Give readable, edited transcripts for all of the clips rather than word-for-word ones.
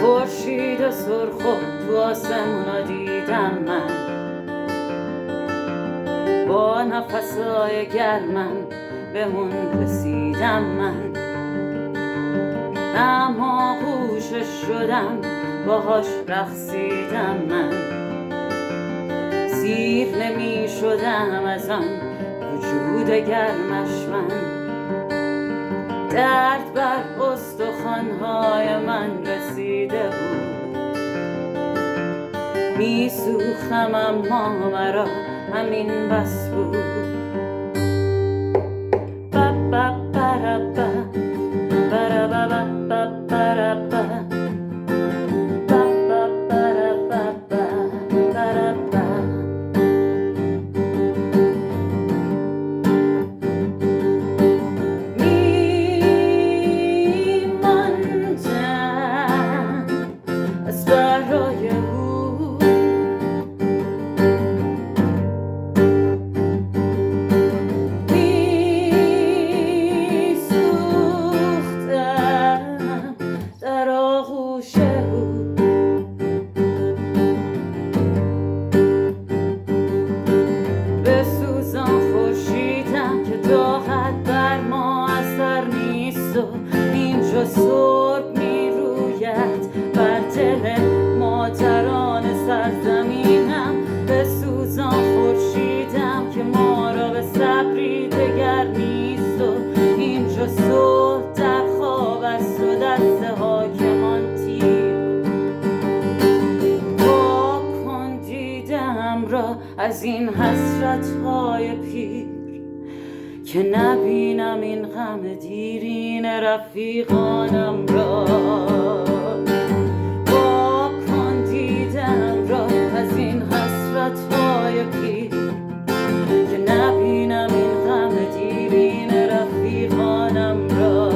خورشید سرخ تو آسمونا دیدم من، با نفسای گرمم بهمون رسیدم من، اما گوشش شدم باهاش رقصیدم من، سیر نمی شدم از آن وجود گرمش من، درد بر استخوان‌های من رسیده بود، می سوختم اما مرا همین بس بود. اینجا سرب می روید بر دل مادران سرزمینم، به سوزان خورشیدم که ما را به صبری دگر نیست و اینجا صلح در خواب است و دست حاکمان تیر. وا کن دیدم را از این حسرت‌های پیر که نبینم این غم دیرین رفیقانم را. وا کن دیدم را از این حسرت‌های پیر که نبینم این غم دیرین رفیقانم را.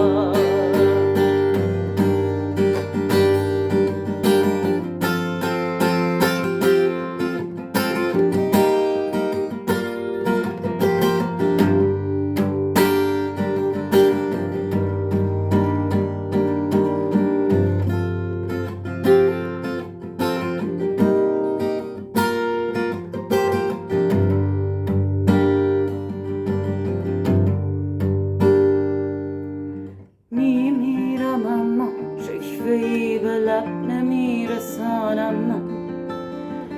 میمیرم اما شکوه‌ای به لب نمیرسانم من،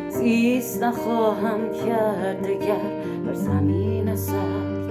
زیست نخواهم کرد دگر بر زمین سر.